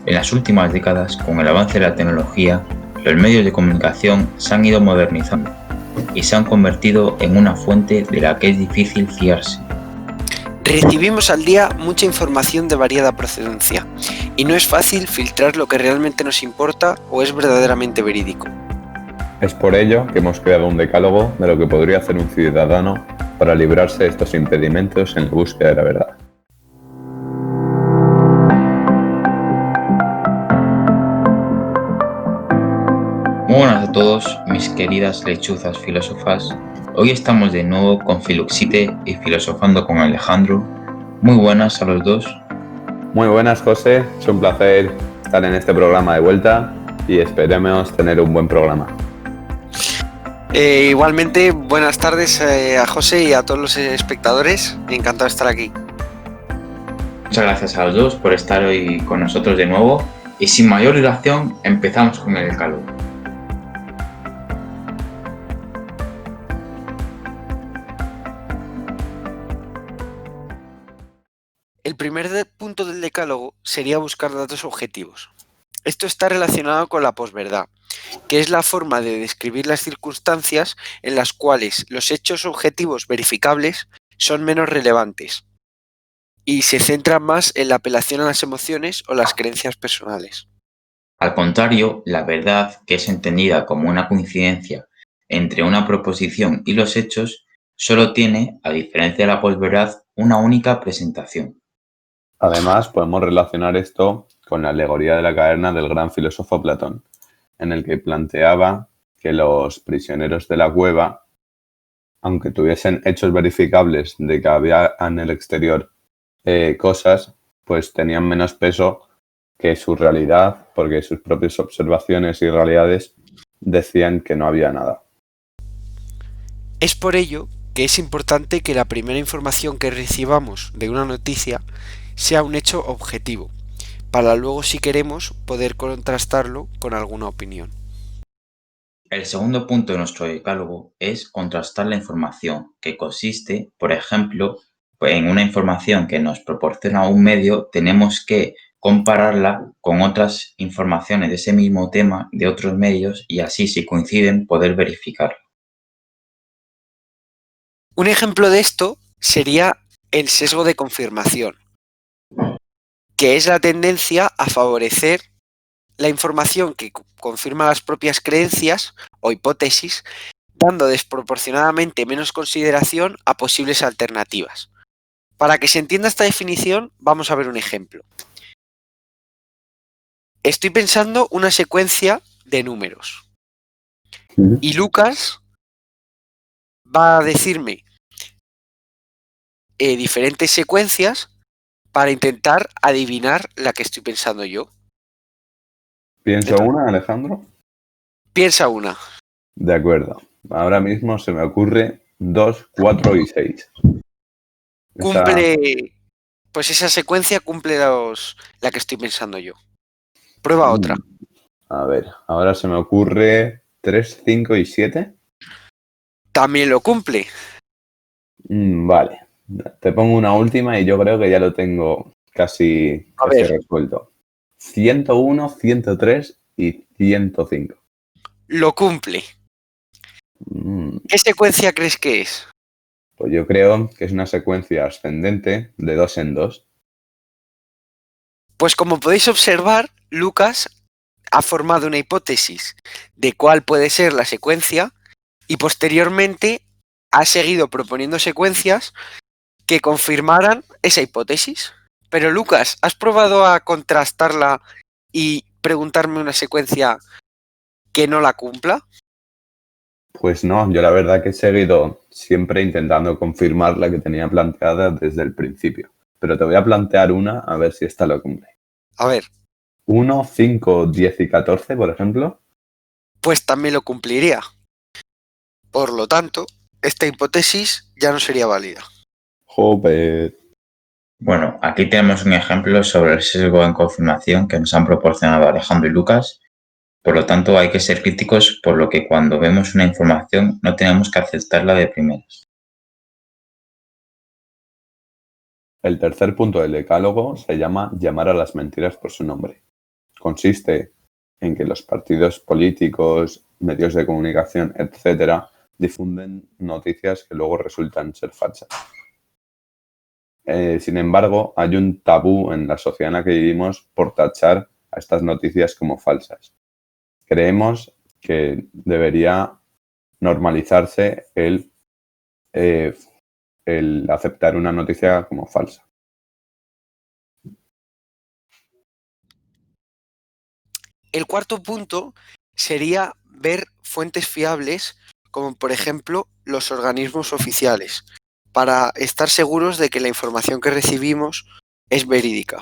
En las últimas décadas, con el avance de la tecnología, los medios de comunicación se han ido modernizando y se han convertido en una fuente de la que es difícil fiarse. Recibimos al día mucha información de variada procedencia y no es fácil filtrar lo que realmente nos importa o es verdaderamente verídico. Es por ello que hemos creado un decálogo de lo que podría hacer un ciudadano para librarse de estos impedimentos en la búsqueda de la verdad. Muy buenas a todos, mis queridas lechuzas filósofas. Hoy estamos de nuevo con Filuxite y filosofando con Alejandro. Muy buenas a los dos. Muy buenas, José. Es un placer estar en este programa de vuelta y esperemos tener un buen programa. Igualmente, buenas tardes a José y a todos los espectadores. Encantado de estar aquí. Muchas gracias a los dos por estar hoy con nosotros de nuevo. Y sin mayor dilación, empezamos con el decálogo. El primer punto del decálogo sería buscar datos objetivos. Esto está relacionado con la posverdad, que es la forma de describir las circunstancias en las cuales los hechos objetivos verificables son menos relevantes y se centran más en la apelación a las emociones o las creencias personales. Al contrario, la verdad, que es entendida como una coincidencia entre una proposición y los hechos, solo tiene, a diferencia de la posverdad, una única presentación. Además, podemos relacionar esto con la alegoría de la caverna del gran filósofo Platón, en el que planteaba que los prisioneros de la cueva, aunque tuviesen hechos verificables de que había en el exterior cosas, pues tenían menos peso que su realidad, porque sus propias observaciones y realidades decían que no había nada. Es por ello que es importante que la primera información que recibamos de una noticia sea un hecho objetivo, para luego, si queremos, poder contrastarlo con alguna opinión. El segundo punto de nuestro decálogo es contrastar la información, que consiste, por ejemplo, en una información que nos proporciona un medio, tenemos que compararla con otras informaciones de ese mismo tema de otros medios y así, si coinciden, poder verificarlo. Un ejemplo de esto sería el sesgo de confirmación, que es la tendencia a favorecer la información que confirma las propias creencias o hipótesis, dando desproporcionadamente menos consideración a posibles alternativas. Para que se entienda esta definición, vamos a ver un ejemplo. Estoy pensando una secuencia de números y Lucas va a decirme diferentes secuencias para intentar adivinar la que estoy pensando yo. ¿Piensa una, Alejandro? Piensa una. De acuerdo. Ahora mismo se me ocurre 2, 4 y 6. Pues esa secuencia cumple la que estoy pensando yo. Prueba otra. A ver, ahora se me ocurre 3, 5 y 7. También lo cumple. Vale. Te pongo una última y yo creo que ya lo tengo casi resuelto. 101, 103 y 105. Lo cumple. ¿Qué secuencia crees que es? Pues yo creo que es una secuencia ascendente de 2 en 2. Pues como podéis observar, Lucas ha formado una hipótesis de cuál puede ser la secuencia y posteriormente ha seguido proponiendo secuencias que confirmaran esa hipótesis. Pero Lucas, ¿has probado a contrastarla y preguntarme una secuencia que no la cumpla? Pues no, yo la verdad que he seguido siempre intentando confirmar la que tenía planteada desde el principio. Pero te voy a plantear una a ver si esta lo cumple. A ver. 1, 5, 10 y 14, por ejemplo. Pues también lo cumpliría. Por lo tanto, esta hipótesis ya no sería válida. Joder. Bueno, aquí tenemos un ejemplo sobre el sesgo en confirmación que nos han proporcionado Alejandro y Lucas. Por lo tanto, hay que ser críticos, por lo que cuando vemos una información no tenemos que aceptarla de primeras. El tercer punto del decálogo se llama llamar a las mentiras por su nombre. consiste en que los partidos políticos, medios de comunicación, etcétera, difunden noticias que luego resultan ser falsas. Sin embargo, hay un tabú en la sociedad en la que vivimos por tachar a estas noticias como falsas. Creemos que debería normalizarse el aceptar una noticia como falsa. El cuarto punto sería ver fuentes fiables, como por ejemplo los organismos oficiales, para estar seguros de que la información que recibimos es verídica.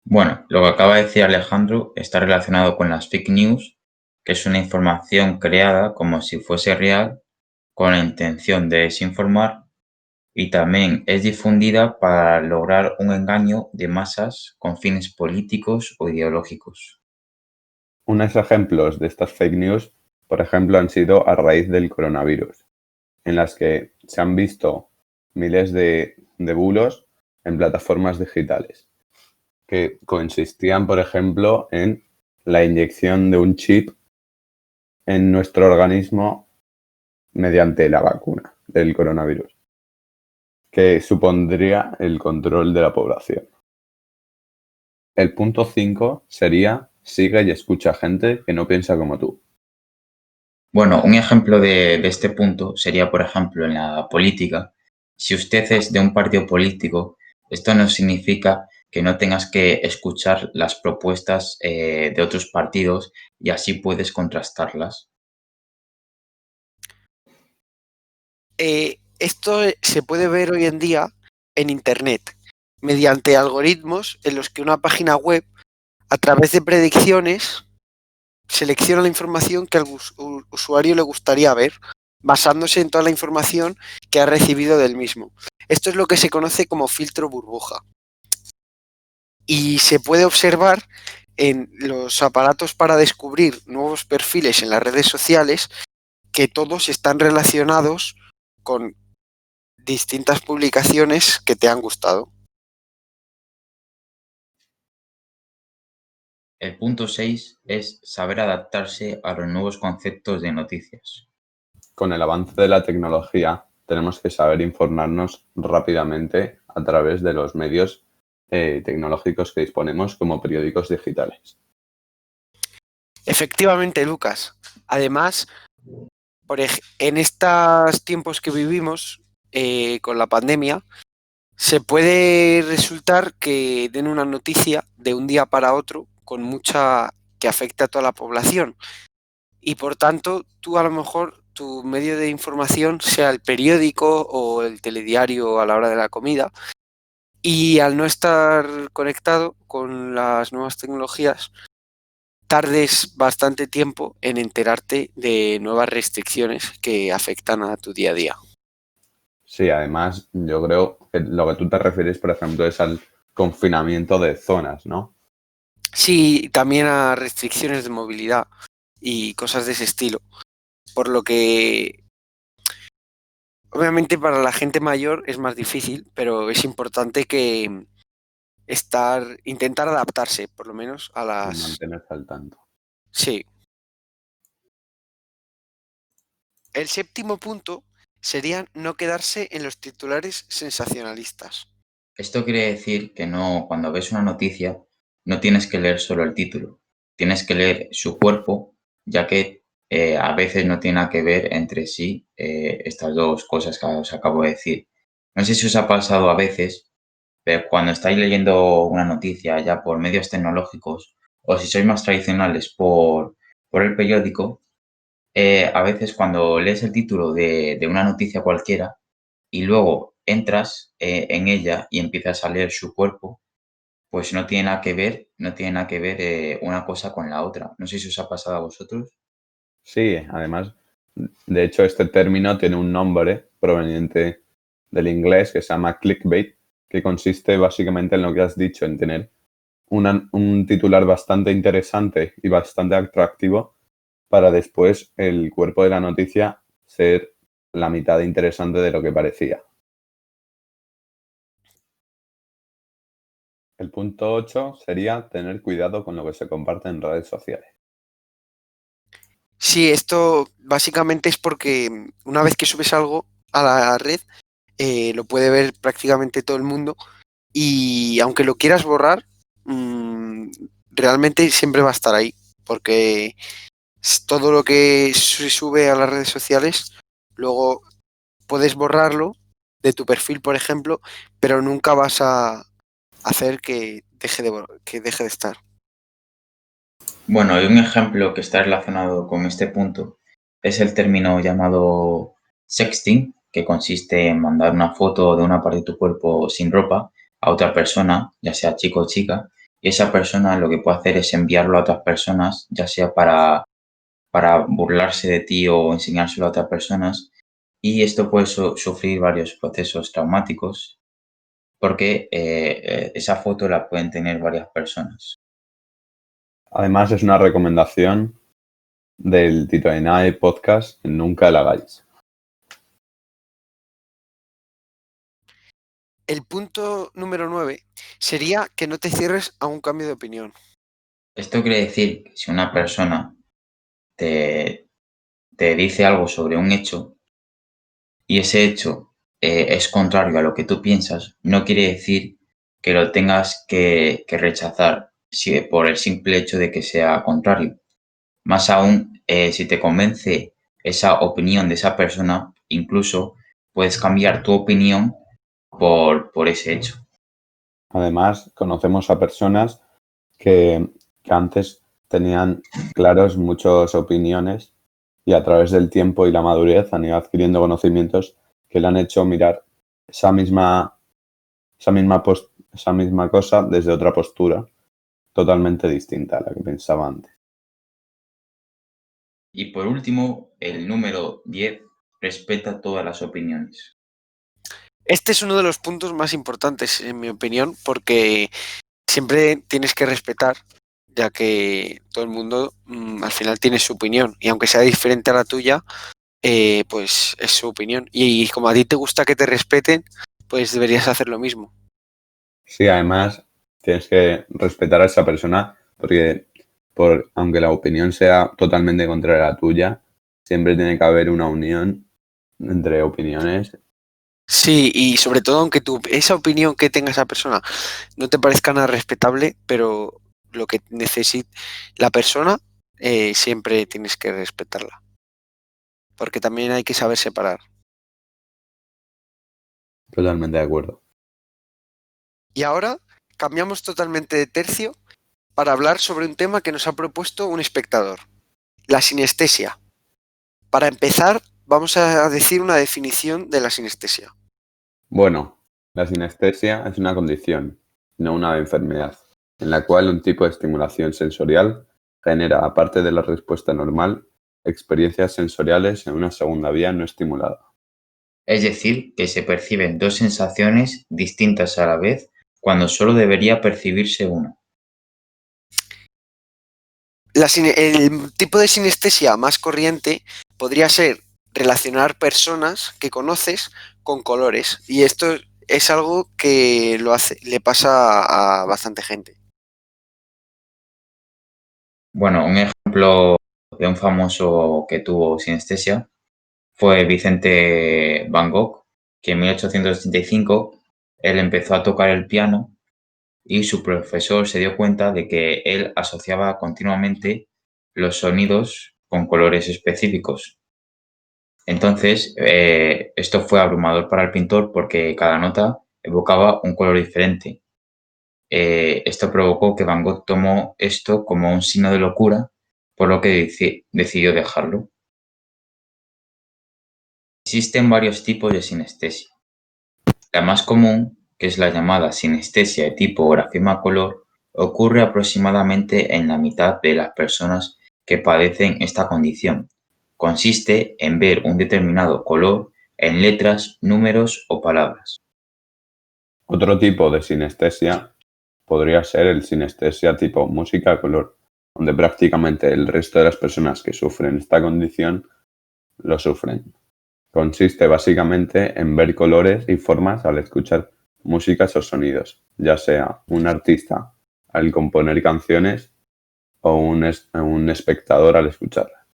Bueno, lo que acaba de decir Alejandro está relacionado con las fake news, que es una información creada como si fuese real con la intención de desinformar y también es difundida para lograr un engaño de masas con fines políticos o ideológicos. Unos ejemplos de estas fake news, por ejemplo, han sido a raíz del coronavirus, en las que se han visto miles de bulos en plataformas digitales, que consistían, por ejemplo, en la inyección de un chip en nuestro organismo mediante la vacuna del coronavirus, que supondría el control de la población. El punto 5 sería: sigue y escucha gente que no piensa como tú. Bueno, un ejemplo de este punto sería, por ejemplo, en la política. Si usted es de un partido político, esto no significa que no tengas que escuchar las propuestas de otros partidos y así puedes contrastarlas. Esto se puede ver hoy en día en Internet, mediante algoritmos en los que una página web, a través de predicciones, selecciona la información que al usuario le gustaría ver, basándose en toda la información que ha recibido del mismo. Esto es lo que se conoce como filtro burbuja. Y se puede observar en los aparatos para descubrir nuevos perfiles en las redes sociales que todos están relacionados con distintas publicaciones que te han gustado. El punto 6 es saber adaptarse a los nuevos conceptos de noticias. Con el avance de la tecnología, tenemos que saber informarnos rápidamente a través de los medios tecnológicos que disponemos, como periódicos digitales. Efectivamente, Lucas. Además, en estos tiempos que vivimos con la pandemia, se puede resultar que den una noticia de un día para otro que afecte a toda la población. Y por tanto, tú a lo mejor tu medio de información sea el periódico o el telediario a la hora de la comida. Y al no estar conectado con las nuevas tecnologías, tardes bastante tiempo en enterarte de nuevas restricciones que afectan a tu día a día. Sí, además, yo creo que lo que tú te refieres, por ejemplo, es al confinamiento de zonas, ¿no? Sí, también a restricciones de movilidad y cosas de ese estilo. Por lo que, obviamente, para la gente mayor es más difícil, pero es importante que intentar adaptarse, por lo menos, a Y las... mantenerse al tanto. Sí. El séptimo punto sería no quedarse en los titulares sensacionalistas. Esto quiere decir que no, cuando ves una noticia, no tienes que leer solo el título, tienes que leer su cuerpo, ya que a veces no tiene nada que ver entre sí estas dos cosas que os acabo de decir. No sé si os ha pasado a veces, pero cuando estáis leyendo una noticia ya por medios tecnológicos o si sois más tradicionales por el periódico, a veces cuando lees el título de una noticia cualquiera y luego entras en ella y empiezas a leer su cuerpo, pues no tiene nada que ver, no tiene nada que ver una cosa con la otra. No sé si os ha pasado a vosotros. Sí, además, de hecho, este término tiene un nombre proveniente del inglés que se llama clickbait, que consiste básicamente en lo que has dicho, en tener un titular bastante interesante y bastante atractivo para después el cuerpo de la noticia ser la mitad de interesante de lo que parecía. El punto 8 sería tener cuidado con lo que se comparte en redes sociales. Sí, esto básicamente es porque una vez que subes algo a la red, lo puede ver prácticamente todo el mundo y aunque lo quieras borrar, realmente siempre va a estar ahí, porque todo lo que se sube a las redes sociales, luego puedes borrarlo de tu perfil, por ejemplo, pero nunca vas a hacer que que deje de estar. Bueno, hay un ejemplo que está relacionado con este punto. Es el término llamado sexting, que consiste en mandar una foto de una parte de tu cuerpo sin ropa a otra persona, ya sea chico o chica, y esa persona lo que puede hacer es enviarlo a otras personas, ya sea para burlarse de ti o enseñárselo a otras personas. Y esto puede sufrir varios procesos traumáticos porque esa foto la pueden tener varias personas. Además, es una recomendación del Tito Ainae podcast, nunca la hagáis. El punto número 9 sería que no te cierres a un cambio de opinión. Esto quiere decir que si una persona te, te dice algo sobre un hecho y ese hecho es contrario a lo que tú piensas, no quiere decir que lo tengas que rechazar por el simple hecho de que sea contrario. Más aún, si te convence esa opinión de esa persona, incluso puedes cambiar tu opinión por ese hecho. Además, conocemos a personas que antes tenían claros muchas opiniones y a través del tiempo y la madurez han ido adquiriendo conocimientos que le han hecho mirar esa misma cosa desde otra postura totalmente distinta a la que pensaba antes. Y por último, el número 10 respeta todas las opiniones. Este es uno de los puntos más importantes, en mi opinión, porque siempre tienes que respetar, ya que todo el mundo al final tiene su opinión y aunque sea diferente a la tuya, pues es su opinión. Y como a ti te gusta que te respeten, pues deberías hacer lo mismo. Sí, además tienes que respetar a esa persona porque aunque la opinión sea totalmente contraria a la tuya, siempre tiene que haber una unión entre opiniones. Sí, y sobre todo aunque esa opinión que tenga esa persona no te parezca nada respetable, pero lo que necesite la persona, siempre tienes que respetarla. Porque también hay que saber separar. Totalmente de acuerdo. Y ahora cambiamos totalmente de tercio para hablar sobre un tema que nos ha propuesto un espectador, la sinestesia. Para empezar, vamos a decir una definición de la sinestesia. Bueno, la sinestesia es una condición, no una enfermedad, en la cual un tipo de estimulación sensorial genera, aparte de la respuesta normal, experiencias sensoriales en una segunda vía no estimulada. Es decir, que se perciben dos sensaciones distintas a la vez cuando solo debería percibirse una. El tipo de sinestesia más corriente podría ser relacionar personas que conoces con colores. Y esto es algo que le pasa a bastante gente. Bueno, un ejemplo de un famoso que tuvo sinestesia fue Vicente Van Gogh, que en 1885 él empezó a tocar el piano y su profesor se dio cuenta de que él asociaba continuamente los sonidos con colores específicos. Entonces, esto fue abrumador para el pintor porque cada nota evocaba un color diferente. Esto provocó que Van Gogh tomó esto como un signo de locura, por lo que decidió dejarlo. Existen varios tipos de sinestesia. La más común, que es la llamada sinestesia de tipo grafema-color, ocurre aproximadamente en la mitad de las personas que padecen esta condición. Consiste en ver un determinado color en letras, números o palabras. Otro tipo de sinestesia podría ser el sinestesia tipo música a color, donde prácticamente el resto de las personas que sufren esta condición lo sufren. Consiste básicamente en ver colores y formas al escuchar músicas o sonidos, ya sea un artista al componer canciones o un espectador al escucharlas.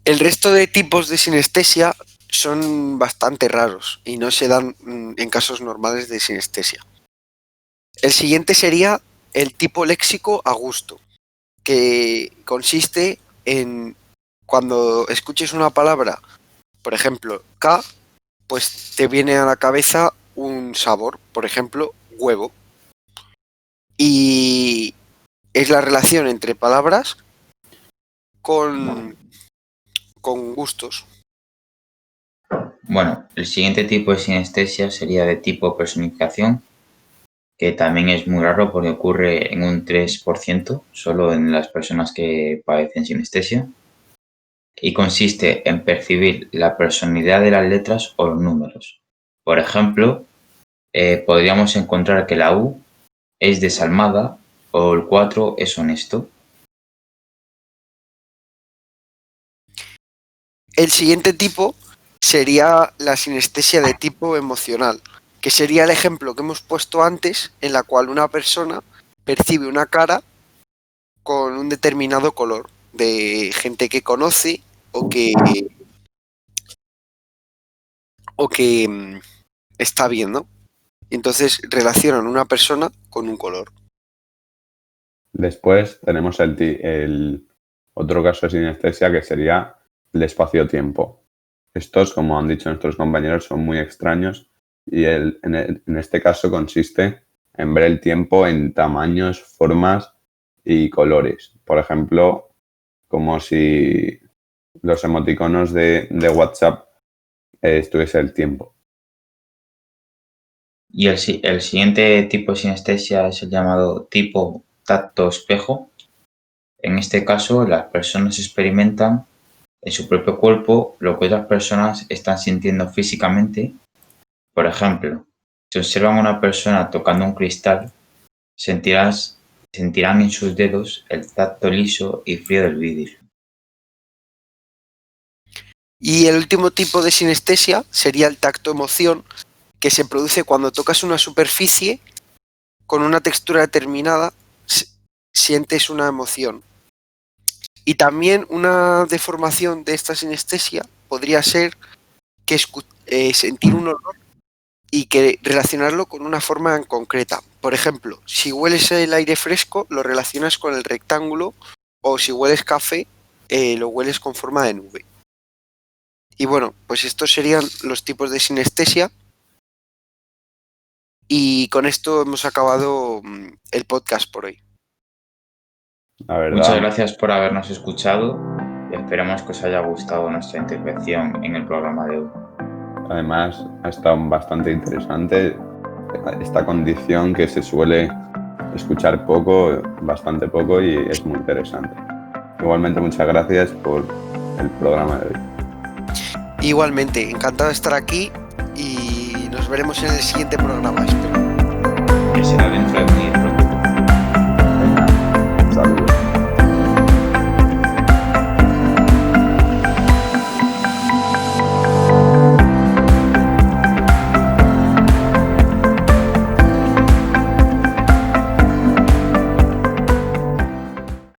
El resto de tipos de sinestesia son bastante raros y no se dan en casos normales de sinestesia. El siguiente sería el tipo léxico a gusto, que consiste en cuando escuches una palabra, por ejemplo, K, pues te viene a la cabeza un sabor, por ejemplo, huevo. Y es la relación entre palabras con gustos. Bueno, el siguiente tipo de sinestesia sería de tipo personificación, que también es muy raro porque ocurre en un 3% solo en las personas que padecen sinestesia, y consiste en percibir la personalidad de las letras o los números. Por ejemplo, podríamos encontrar que la U es desalmada o el 4 es honesto. El siguiente tipo sería la sinestesia de tipo emocional, que sería el ejemplo que hemos puesto antes, en la cual una persona percibe una cara con un determinado color de gente que conoce o que está viendo. Entonces relacionan una persona con un color. Después tenemos el otro caso de sinestesia que sería el espacio-tiempo. Estos, como han dicho nuestros compañeros, son muy extraños y en este caso consiste en ver el tiempo en tamaños, formas y colores. Por ejemplo, como si los emoticonos de WhatsApp estuviese el tiempo. Y el siguiente tipo de sinestesia es el llamado tipo tacto-espejo. En este caso, las personas experimentan en su propio cuerpo lo que otras personas están sintiendo físicamente. Por ejemplo, si observan a una persona tocando un cristal, sentirán en sus dedos el tacto liso y frío del vidrio. Y el último tipo de sinestesia sería el tacto-emoción, que se produce cuando tocas una superficie con una textura determinada, sientes una emoción. Y también una deformación de esta sinestesia podría ser que sentir un olor y que relacionarlo con una forma en concreta. Por ejemplo, si hueles el aire fresco, lo relacionas con el rectángulo, o si hueles café, lo hueles con forma de nube. Y bueno, pues estos serían los tipos de sinestesia. Y con esto hemos acabado el podcast por hoy. La verdad, Muchas gracias por habernos escuchado y esperamos que os haya gustado nuestra intervención en el programa de hoy. además, ha estado bastante interesante esta condición que se suele escuchar poco, bastante poco, y es muy interesante. Igualmente, muchas gracias por el programa de hoy. Igualmente, encantado de estar aquí y nos veremos en el siguiente programa, espero. Que será dentro de muy